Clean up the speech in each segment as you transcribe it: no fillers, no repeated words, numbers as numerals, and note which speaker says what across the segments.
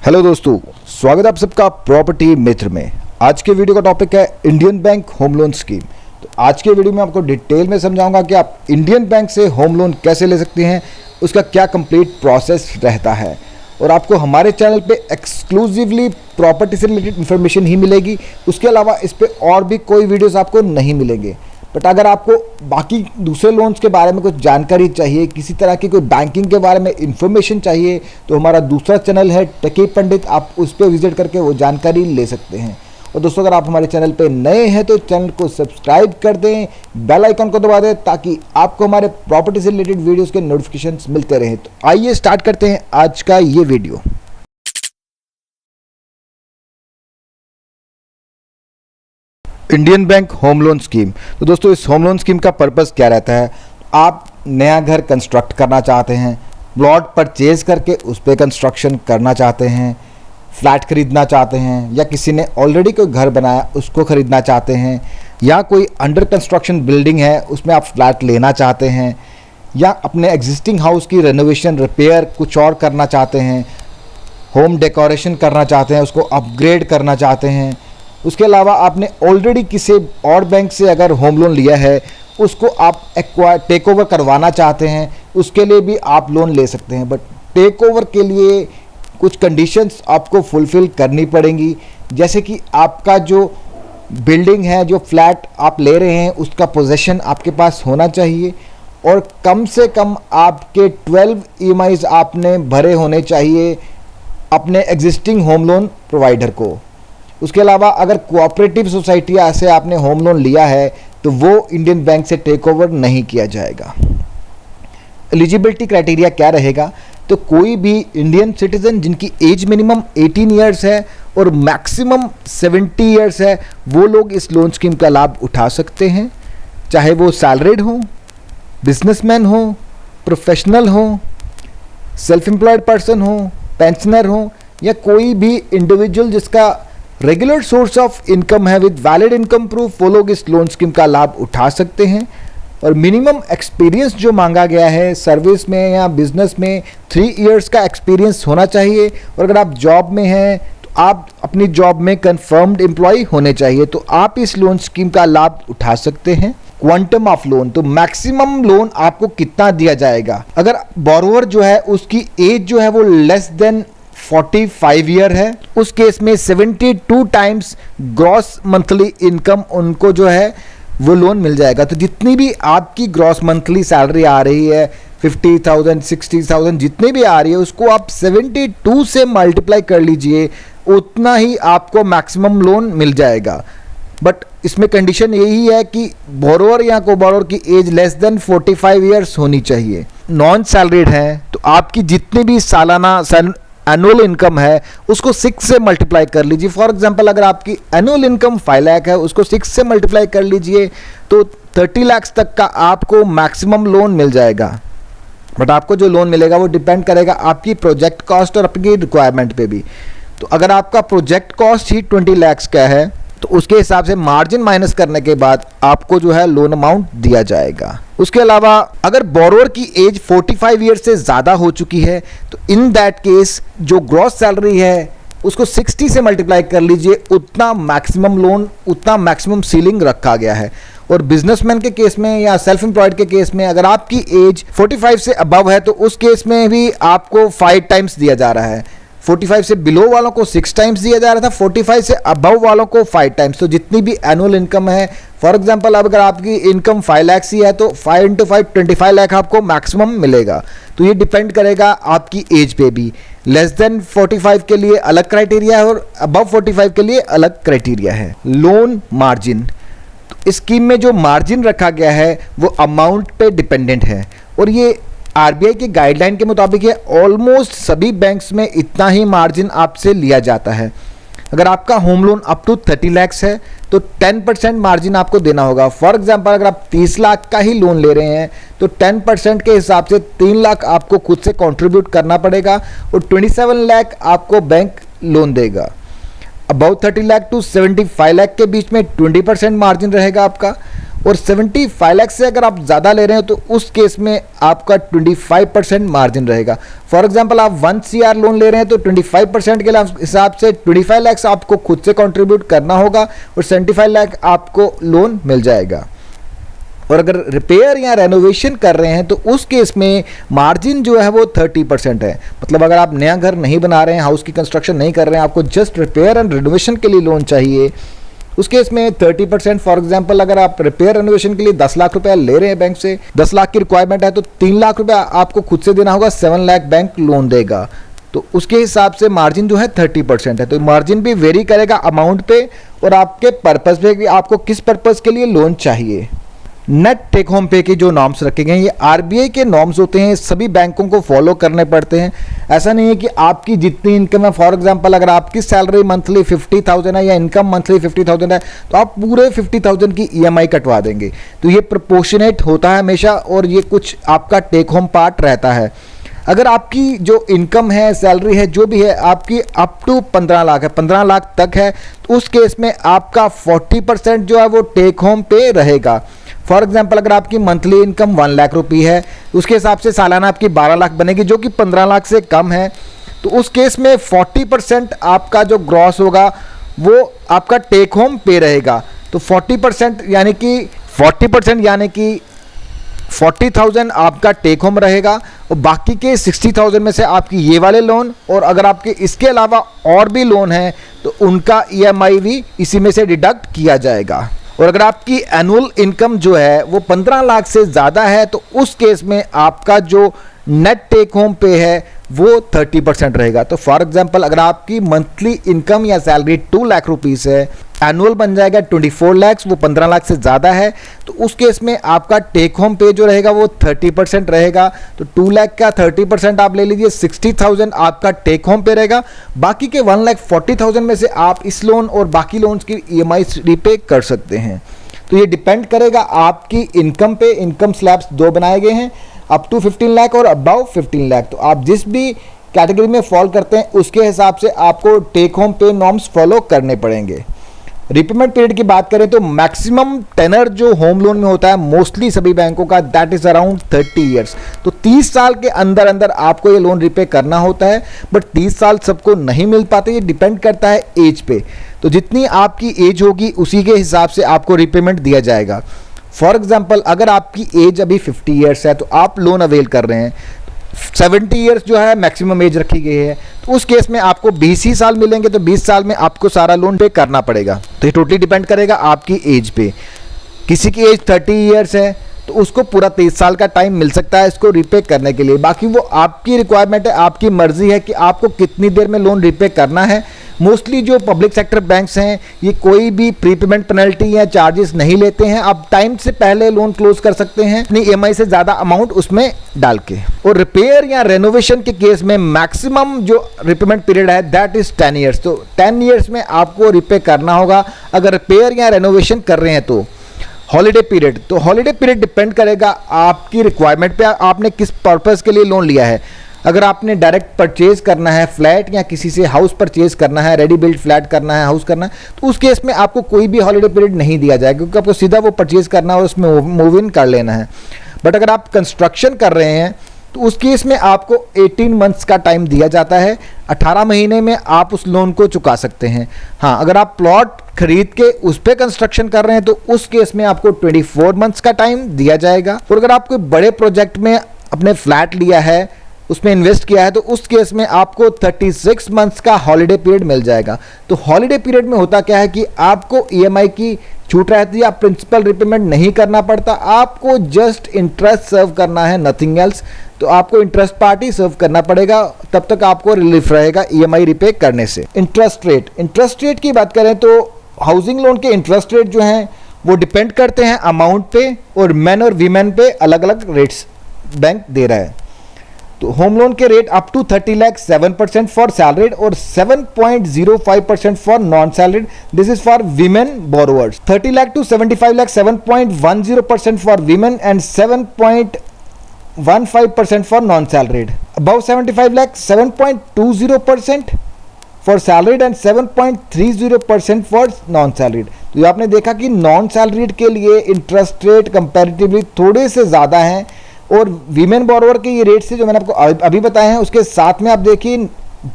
Speaker 1: Hello दोस्तों, स्वागत है आप सबका प्रॉपर्टी मित्र में। आज के वीडियो का टॉपिक है Indian bank home loan scheme. तो आज के वीडियो में आपको डिटेल में समझाऊंगा कि आप इंडियन बैंक से होम लोन कैसे ले सकते हैं, उसका क्या कंप्लीट प्रोसेस रहता है। और आपको हमारे चैनल पे एक्सक्लूसिवली प्रॉपर्टी से रिलेटेड इन्फॉर्मेशन ही मिलेगी, उसके अलावा इस पर और भी कोई वीडियोस आपको नहीं मिलेंगे। बट अगर आपको बाकी दूसरे लोन्स के बारे में कुछ जानकारी चाहिए, किसी तरह की कोई बैंकिंग के बारे में इन्फॉर्मेशन चाहिए, तो हमारा दूसरा चैनल है टेकी पंडित, आप उस पर विजिट करके वो जानकारी ले सकते हैं। और दोस्तों, अगर आप हमारे चैनल पे नए हैं तो चैनल को सब्सक्राइब कर दें, बेल आइकन को दबा दें ताकि आपको हमारे प्रॉपर्टी से रिलेटेड वीडियोज़ के नोटिफिकेशंस मिलते रहें। तो आइए स्टार्ट करते हैं आज का ये video. Indian bank home loan scheme. तो दोस्तों, इस होम लोन स्कीम का पर्पस क्या रहता है? आप नया घर कंस्ट्रक्ट करना चाहते हैं, प्लॉट परचेज करके उस पर कंस्ट्रक्शन करना चाहते हैं, फ्लैट खरीदना चाहते हैं, या किसी ने ऑलरेडी कोई घर बनाया उसको खरीदना चाहते हैं, या कोई अंडर कंस्ट्रक्शन बिल्डिंग है उसमें आप फ्लैट लेना चाहते हैं, या अपने एग्जिस्टिंग हाउस की रेनोवेशन रिपेयर कुछ और करना चाहते हैं, होम डेकोरेशन करना चाहते हैं, उसको अपग्रेड करना चाहते हैं। उसके अलावा आपने ऑलरेडी किसी और बैंक से अगर होम लोन लिया है उसको आप टेक ओवर करवाना चाहते हैं, उसके लिए भी आप लोन ले सकते हैं। बट टेक ओवर के लिए कुछ कंडीशंस आपको फुलफ़िल करनी पड़ेंगी, जैसे कि आपका जो बिल्डिंग है, जो फ्लैट आप ले रहे हैं, उसका पोजेसन आपके पास होना चाहिए, और कम से कम आपके 12 EMIs आपने भरे होने चाहिए अपने एग्जिस्टिंग होम लोन प्रोवाइडर को। उसके अलावा अगर कोऑपरेटिव सोसाइटी से आपने होम लोन लिया है तो वो इंडियन बैंक से टेक ओवर नहीं किया जाएगा। एलिजिबिलिटी क्राइटेरिया क्या रहेगा? तो कोई भी इंडियन सिटीजन जिनकी एज मिनिमम 18 ईयर्स है और मैक्सिमम 70 ईयर्स है, वो लोग इस लोन स्कीम का लाभ उठा सकते हैं, चाहे वो सैलरीड हो, बिजनेसमैन हो, प्रोफेशनल हो, सेल्फ एम्प्लॉयड पर्सन हो, पेंशनर हो, या कोई भी इंडिविजुअल जिसका रेगुलर सोर्स ऑफ इनकम है विद वैलिड इनकम प्रूफ, वो लोग इस लोन स्कीम का लाभ उठा सकते हैं। और मिनिमम एक्सपीरियंस जो मांगा गया है सर्विस में या बिजनेस में 3 इयर्स का एक्सपीरियंस होना चाहिए। और अगर आप जॉब में हैं तो आप अपनी जॉब में कंफर्म्ड एम्प्लॉय होने चाहिए, तो आप इस लोन स्कीम का लाभ उठा सकते हैं। क्वांटम ऑफ लोन, तो मैक्सिमम लोन आपको कितना दिया जाएगा? अगर बोरोवर जो है उसकी एज जो है वो लेस देन 45 ईयर है, उस केस में 72 टाइम्स ग्रॉस मंथली इनकम उनको जो है वो लोन मिल जाएगा। तो जितनी भी आपकी ग्रॉस मंथली सैलरी आ रही है, 50,000 60,000 जितनी भी आ रही है, उसको आप 72 से मल्टीप्लाई कर लीजिए, उतना ही आपको मैक्सिमम लोन मिल जाएगा। बट इसमें कंडीशन यही है कि बोरोवर या को बोरोवर की एज लेस देन 45 ईयर्स होनी चाहिए। नॉन सैलरीड है तो आपकी जितनी भी सालाना एनुअल इनकम है उसको 6 से मल्टीप्लाई कर लीजिए। फॉर एग्जांपल, अगर आपकी एनुअल इनकम 5 लाख है, उसको 6 से मल्टीप्लाई कर लीजिए तो 30 लाख तक का आपको मैक्सिमम लोन मिल जाएगा। बट आपको जो लोन मिलेगा वो डिपेंड करेगा आपकी प्रोजेक्ट कॉस्ट और आपकी रिक्वायरमेंट पे भी। तो अगर आपका प्रोजेक्ट कॉस्ट ही 20 लाख का है तो उसके हिसाब से मार्जिन माइनस करने के बाद आपको जो है लोन अमाउंट दिया जाएगा। उसके अलावा अगर बोरोवर की एज 45 ईयर से ज़्यादा हो चुकी है तो इन दैट केस जो ग्रॉस सैलरी है उसको 60 से मल्टीप्लाई कर लीजिए, उतना मैक्सिमम लोन, उतना मैक्सिमम सीलिंग रखा गया है। और बिजनेसमैन के केस में या सेल्फ एम्प्लॉयड के केस में अगर आपकी एज 45 से अबव है तो उस केस में भी आपको 5 टाइम्स दिया जा रहा है। 45 से बिलो वालों को 6 टाइम्स दिया जा रहा था, 45 से अबव वालों को 5 टाइम्स। तो जितनी भी एनुअल इनकम है, फॉर एग्जांपल अब अगर आपकी इनकम 5 लाख ही है तो 5 इंटू 5 25 लाख आपको मैक्सिमम मिलेगा। तो ये डिपेंड करेगा आपकी एज पे भी। लेस देन 45 के लिए अलग क्राइटेरिया है और अबव 45 के लिए अलग क्राइटेरिया है। लोन मार्जिन, तो इस स्कीम में जो मार्जिन रखा गया है वो अमाउंट पे डिपेंडेंट है, और ये आरबीआई के गाइडलाइन के मुताबिक है ऑलमोस्ट सभी बैंक्स में इतना ही मार्जिन आपसे लिया जाता है। अगर आपका home loan up to 30 lakh है तो 10% मार्जिन आपको देना होगा। फॉर एग्जांपल, अगर आप 30 लाख का ही लोन ले रहे हैं तो 10% के हिसाब से 3 लाख आपको खुद से कंट्रीब्यूट करना पड़ेगा और 27 लाख आपको बैंक लोन देगा। अबाउट 30 लाख टू 75 लाख के बीच में 20% मार्जिन रहेगा आपका, और 75 लाख से अगर आप ज़्यादा ले रहे हैं तो उस केस में आपका 25% मार्जिन रहेगा। फॉर एग्जांपल आप 1 CR लोन ले रहे हैं तो 25% के हिसाब से 25 लाख आपको खुद से कंट्रीब्यूट करना होगा और 75 लाख आपको लोन मिल जाएगा। और अगर रिपेयर या रेनोवेशन कर रहे हैं तो उस केस में मार्जिन जो है वो 30% है। मतलब अगर आप नया घर नहीं बना रहे हैं, हाउस की कंस्ट्रक्शन नहीं कर रहे हैं, आपको जस्ट रिपेयर एंड रेनोवेशन के लिए लोन चाहिए, उस केस में 30%। फॉर एग्जांपल अगर आप रिपेयर रेनोवेशन के लिए 10 लाख रुपया ले रहे हैं बैंक से, 10 लाख की रिक्वायरमेंट है तो 3 लाख रुपया आपको खुद से देना होगा, 7 लाख बैंक लोन देगा। तो उसके हिसाब से मार्जिन जो है 30% है। तो मार्जिन भी वेरी करेगा अमाउंट पे और आपके पर्पस पे कि आपको किस पर्पस के लिए लोन चाहिए। नेट टेक होम पे के जो नॉर्म्स रखे गए हैं ये आरबीआई के नॉर्म्स होते हैं, सभी बैंकों को फॉलो करने पड़ते हैं। ऐसा नहीं है कि आपकी जितनी इनकम है, फॉर एग्जांपल अगर आपकी सैलरी मंथली 50,000 है या इनकम मंथली 50,000 है तो आप पूरे 50,000 की ईएमआई कटवा देंगे। तो ये प्रोपोर्शनेट होता है हमेशा और ये कुछ आपका टेक होम पार्ट रहता है। अगर आपकी जो इनकम है, सैलरी है, जो भी है आपकी अप टू 15 लाख है, 15 लाख तक है, तो उस केस में आपका 40% जो है वो टेक होम पे रहेगा। फॉर एग्जांपल अगर आपकी मंथली इनकम 1 लाख रुपये है, उसके हिसाब से सालाना आपकी 12 लाख बनेगी जो कि 15 लाख से कम है। तो उस केस में 40% आपका जो ग्रॉस होगा वो आपका टेक होम पे रहेगा। तो 40% यानी कि 40,000 आपका टेक होम रहेगा और बाकी के 60,000 में से आपकी ये वाले लोन, और अगर आपके इसके अलावा और भी लोन हैं तो उनका ईएमआई भी इसी में से डिडक्ट किया जाएगा। और अगर आपकी एनुअल इनकम जो है वो 15 लाख से ज़्यादा है तो उस केस में आपका जो नेट टेक होम पे है वो 30% रहेगा। तो फॉर एग्जांपल अगर आपकी मंथली इनकम या सैलरी 2 लाख रुपीस है, एनुअल बन जाएगा 24 लाख, वो 15 लाख से ज़्यादा है, तो उस केस में आपका टेक होम पे जो रहेगा वो 30% रहेगा। तो 2 लाख का 30% आप ले लीजिए, 60,000 आपका टेक होम पे रहेगा। बाकी के 1,40,000 में से आप इस लोन और बाकी लोन्स की ईएमआई रीपे कर सकते हैं। तो ये डिपेंड करेगा आपकी इनकम पे। इनकम स्लैब्स 2 बनाए गए हैं, अप टू 15 लाख और अबाउ 15 लाख। तो आप जिस भी कैटेगरी में फॉल करते हैं उसके हिसाब से आपको टेक होम पे नॉर्म्स फॉलो करने पड़ेंगे। रिपेमेंट पीरियड की बात करें तो मैक्सिमम टेनर जो होम लोन में होता है मोस्टली सभी बैंकों का, दैट इज अराउंड 30 ईयर्स। तो 30 साल के अंदर अंदर आपको ये लोन रिपे करना होता है, बट 30 साल सबको नहीं मिल पाते, ये डिपेंड करता है एज पे। तो जितनी आपकी एज होगी उसी के हिसाब से आपको रिपेमेंट दिया जाएगा। फॉर एग्जाम्पल अगर आपकी एज अभी 50 ईयर्स है तो आप लोन अवेल कर रहे हैं, 70 ईयर्स जो है मैक्सिमम एज रखी गई है, तो उस केस में आपको 20 ही साल मिलेंगे, तो 20 साल में आपको सारा लोन पे करना पड़ेगा। तो ये टोटली डिपेंड करेगा आपकी एज पे। किसी की एज 30 ईयर्स है तो उसको पूरा 23 साल का टाइम मिल सकता है इसको रिपे करने के लिए। बाकी वो आपकी रिक्वायरमेंट है, आपकी मर्जी है कि आपको कितनी देर में लोन रिपे करना है। मोस्टली जो पब्लिक सेक्टर बैंक्स हैं ये कोई भी प्रीपेमेंट पेनल्टी या चार्जेस नहीं लेते हैं। आप टाइम से पहले लोन क्लोज कर सकते हैं अपनी ईएमआई से ज़्यादा अमाउंट उसमें डाल के। और रिपेयर या रेनोवेशन के केस में मैक्सिमम जो रिपेमेंट पीरियड है दैट इज 10 ईयर्स। तो 10 ईयर्स में आपको रिपे करना होगा अगर रिपेयर या रेनोवेशन कर रहे हैं तो। हॉलीडे पीरियड, तो हॉलीडे पीरियड डिपेंड करेगा आपकी रिक्वायरमेंट पे, आपने किस पर्पस के लिए लोन लिया है। अगर आपने डायरेक्ट परचेज करना है फ्लैट या किसी से हाउस परचेज करना है, रेडी बिल्ड फ्लैट करना है, हाउस करना है, तो उस केस में आपको कोई भी हॉलीडे पीरियड नहीं दिया जाएगा क्योंकि आपको सीधा वो परचेज करना है और उसमें मूव इन कर लेना है। बट अगर आप कंस्ट्रक्शन कर रहे हैं तो उस केस में आपको 18 मंथ्स का टाइम दिया जाता है, 18 महीने में आप उस लोन को चुका सकते हैं। हाँ, अगर आप प्लॉट खरीद के उस पर कंस्ट्रक्शन कर रहे हैं तो उस केस में आपको 24 मंथ्स का टाइम दिया जाएगा। और अगर आप कोई बड़े प्रोजेक्ट में अपने फ्लैट लिया है, उसमें इन्वेस्ट किया है, तो उस केस में आपको 36 मंथ्स का हॉलीडे पीरियड मिल जाएगा। तो हॉलीडे पीरियड में होता क्या है कि आपको ईएमआई की छूट रहती है, आप प्रिंसिपल रिपेमेंट नहीं करना पड़ता, आपको जस्ट इंटरेस्ट सर्व करना है, नथिंग एल्स। तो आपको इंटरेस्ट पार्टी सर्व करना पड़ेगा, तब तक आपको रिलीफ रहेगा ईएमआई रिपे करने से। इंटरेस्ट रेट की बात करें तो हाउसिंग लोन के इंटरेस्ट रेट जो हैं वो डिपेंड करते हैं अमाउंट पे, और मैन और वीमेन पे अलग अलग रेट्स बैंक दे रहा है। तो होम लोन के rate up to 30 lakh 7% for salaried और 7.05% for non salaried. This is for women borrowers. 30 lakh to 75 lakh 7.10% for women and 7.15% for non salaried. Above 75 lakh 7.20% for salaried and 7.30% for non salaried. तो ये आपने देखा कि नॉन सैलरीड के लिए interest rate comparatively थोड़े से ज़्यादा हैं, और वीमेन बोरोवर के ये रेट्स जो मैंने आपको अभी बताए हैं, उसके साथ में आप देखिए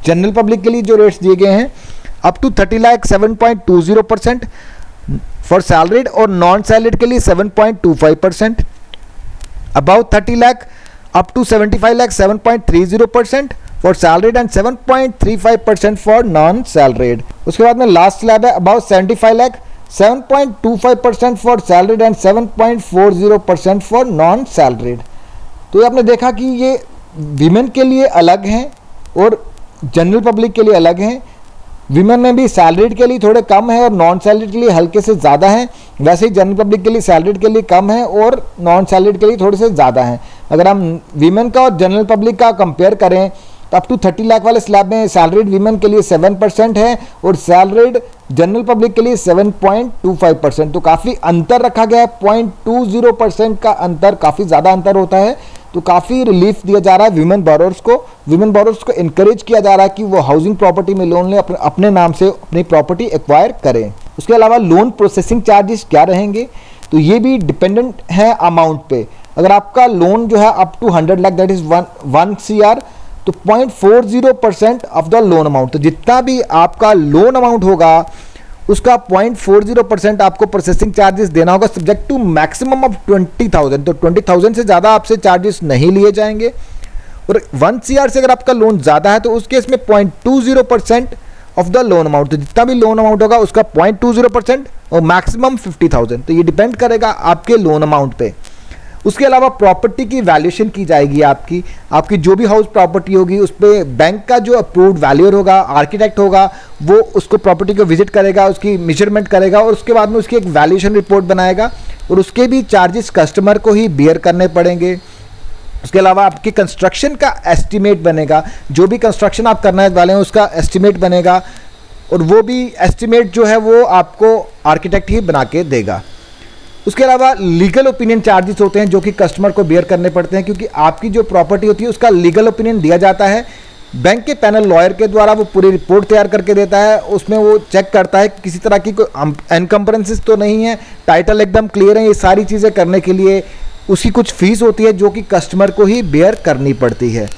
Speaker 1: जनरल पब्लिक के लिए जो रेट्स दिए गए हैं up to 30 lakh 7.20% for salaried, और नॉन सैलरीड के लिए 7.25%, above 30 lakh up to 75 lakh 7.30% for salaried and 7.35% for non salaried. उसके बाद में लास्ट स्लैब है above 75 lakh 7.25% for salaried and 7.40% for non salaried. तो ये आपने देखा कि ये वीमेन के लिए अलग हैं और जनरल पब्लिक के लिए अलग हैं। विमेन में भी सैलरीड के लिए थोड़े कम है और नॉन सैलरीड के लिए हल्के से ज़्यादा हैं। वैसे ही जनरल पब्लिक के लिए सैलरीड के लिए कम है और नॉन सैलरीड के लिए थोड़े से ज़्यादा हैं। अगर हम वीमेन का और जनरल पब्लिक का कंपेयर करें तो अप टू 30 लाख वाले स्लैब में सैलरीड वीमेन के लिए 7% है और सैलरीड जनरल पब्लिक के लिए 7.25%। तो काफ़ी अंतर रखा गया है, 0.20% का अंतर, काफ़ी ज़्यादा अंतर होता है। तो काफ़ी रिलीफ दिया जा रहा है वीमेन बोरोवर्स को। वीमेन बोरोवर्स को इनकरेज किया जा रहा है कि वो हाउसिंग प्रॉपर्टी में लोन लें, अपने नाम से अपनी प्रॉपर्टी एक्वायर करें। उसके अलावा लोन प्रोसेसिंग चार्जेस क्या रहेंगे, तो ये भी डिपेंडेंट है अमाउंट पे। अगर आपका लोन जो है up to 100 lakh that is 1 CR, तो 0.40% ऑफ द लोन अमाउंट, तो जितना भी आपका लोन अमाउंट होगा उसका 0.40% आपको प्रोसेसिंग चार्जेस देना होगा, सब्जेक्ट टू मैक्सिमम ऑफ 20,000। तो 20,000 से ज़्यादा आपसे चार्जेस नहीं लिए जाएंगे। और 1 CR से अगर आपका लोन ज़्यादा है तो उस केस में 0.20% ऑफ द लोन अमाउंट, तो जितना भी लोन अमाउंट होगा उसका 0.20% और मैक्सिमम 50,000। तो ये डिपेंड करेगा आपके लोन अमाउंट पे। उसके अलावा प्रॉपर्टी की वैल्यूएशन की जाएगी। आपकी जो भी हाउस प्रॉपर्टी होगी उस पर बैंक का जो अप्रूव्ड वैल्यूअर होगा, आर्किटेक्ट होगा, वो उसको प्रॉपर्टी को विजिट करेगा, उसकी मेजरमेंट करेगा और उसके बाद में उसकी एक वैल्यूएशन रिपोर्ट बनाएगा और उसके भी चार्जेस कस्टमर को ही बियर करने पड़ेंगे। उसके अलावा आपकी कंस्ट्रक्शन का एस्टिमेट बनेगा, जो भी कंस्ट्रक्शन आप करने वाले हैं उसका एस्टिमेट बनेगा और वो भी एस्टिमेट जो है वो आपको आर्किटेक्ट ही बना के देगा। उसके अलावा लीगल ओपिनियन चार्जेस होते हैं जो कि कस्टमर को बेयर करने पड़ते हैं, क्योंकि आपकी जो प्रॉपर्टी होती है उसका लीगल ओपिनियन दिया जाता है बैंक के पैनल लॉयर के द्वारा। वो पूरी रिपोर्ट तैयार करके देता है, उसमें वो चेक करता है किसी तरह की कोई एनकम्परेंसेस तो नहीं है, टाइटल एकदम क्लियर है। ये सारी चीज़ें करने के लिए उसकी कुछ फीस होती है जो कि कस्टमर को ही बेयर करनी पड़ती है।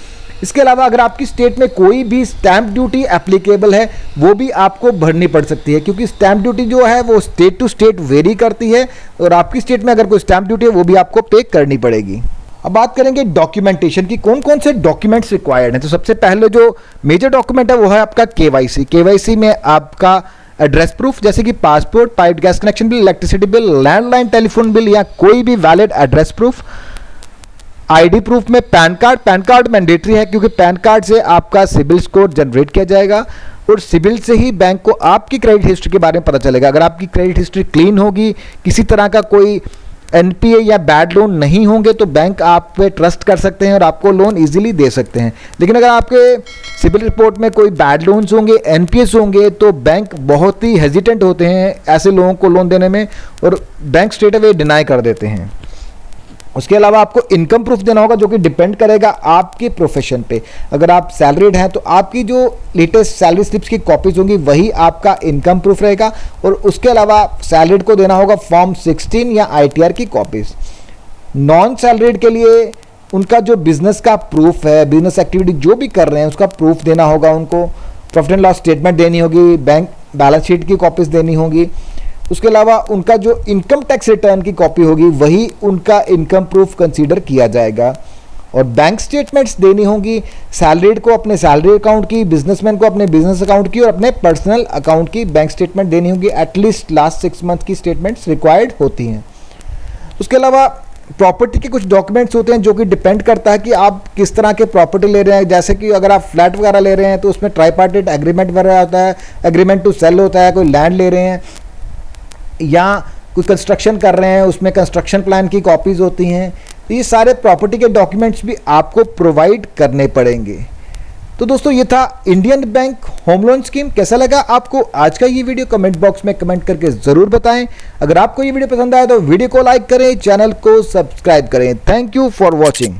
Speaker 1: इसके अलावा अगर आपकी स्टेट में कोई भी स्टैंप ड्यूटी एप्लीकेबल है वो भी आपको भरनी पड़ सकती है, क्योंकि स्टैंप ड्यूटी जो है वो स्टेट टू स्टेट वेरी करती है और आपकी स्टेट में अगर कोई स्टैंप ड्यूटी है वो भी आपको पे करनी पड़ेगी। अब बात करेंगे डॉक्यूमेंटेशन की, कौन कौन से डॉक्यूमेंट्स रिक्वायर्ड हैं। तो सबसे पहले जो मेजर डॉक्यूमेंट है वो है आपका KYC। KYC में आपका एड्रेस प्रूफ जैसे कि passport, pipe gas connection bill, electricity bill, landline telephone bill या कोई भी valid address proof. ID proof में पैन कार्ड मैंडेटरी है, क्योंकि पैन कार्ड से आपका सिबिल स्कोर जनरेट किया जाएगा और सिबिल से ही बैंक को आपकी क्रेडिट हिस्ट्री के बारे में पता चलेगा। अगर आपकी क्रेडिट हिस्ट्री क्लीन होगी, किसी तरह का कोई NPA या बैड लोन नहीं होंगे, तो बैंक आप पे ट्रस्ट कर सकते हैं और आपको लोन इजीली दे सकते हैं। लेकिन अगर आपके सिबिल रिपोर्ट में कोई बैड लोन्स होंगे, NPAs होंगे, तो बैंक बहुत ही हेजिटेंट होते हैं ऐसे लोगों को लोन देने में और बैंक स्ट्रेट अवे डिनाई कर देते हैं। उसके अलावा आपको इनकम प्रूफ देना होगा, जो कि डिपेंड करेगा आपके प्रोफेशन पे। अगर आप सैलरीड हैं तो आपकी जो लेटेस्ट सैलरी स्लिप्स की कॉपीज होंगी वही आपका इनकम प्रूफ रहेगा और उसके अलावा सैलरीड को देना होगा फॉर्म 16 या ITR की कॉपीज। नॉन सैलरीड के लिए उनका जो बिजनेस का प्रूफ है, बिजनेस एक्टिविटी जो भी कर रहे हैं उसका प्रूफ देना होगा उनको, प्रॉफिट एंड लॉस स्टेटमेंट देनी होगी, बैंक बैलेंस शीट की कॉपीज देनी होगी। उसके अलावा उनका जो इनकम टैक्स रिटर्न की कॉपी होगी वही उनका इनकम प्रूफ कंसीडर किया जाएगा और बैंक स्टेटमेंट्स देनी होंगी। सैलरीड को अपने सैलरी अकाउंट की, बिजनेसमैन को अपने बिजनेस अकाउंट की और अपने पर्सनल अकाउंट की बैंक स्टेटमेंट देनी होगी। एटलीस्ट लास्ट 6 मंथ की स्टेटमेंट्स रिक्वायर्ड होती हैं। उसके अलावा प्रॉपर्टी के कुछ डॉक्यूमेंट्स होते हैं जो कि डिपेंड करता है कि आप किस तरह के प्रॉपर्टी ले रहे हैं। जैसे कि अगर आप फ्लैट वगैरह ले रहे हैं तो उसमें ट्राईपार्टिट एग्रीमेंट वगैरह होता है, एग्रीमेंट टू सेल होता है। कोई लैंड ले रहे हैं या कोई कंस्ट्रक्शन कर रहे हैं उसमें कंस्ट्रक्शन प्लान की कॉपीज़ होती हैं। तो ये सारे प्रॉपर्टी के डॉक्यूमेंट्स भी आपको प्रोवाइड करने पड़ेंगे। तो दोस्तों ये था Indian bank home loan scheme. कैसा लगा आपको आज का ये वीडियो, कमेंट बॉक्स में कमेंट करके ज़रूर बताएं। अगर आपको ये वीडियो पसंद आया तो वीडियो को लाइक करें, चैनल को सब्सक्राइब करें। Thank you for watching.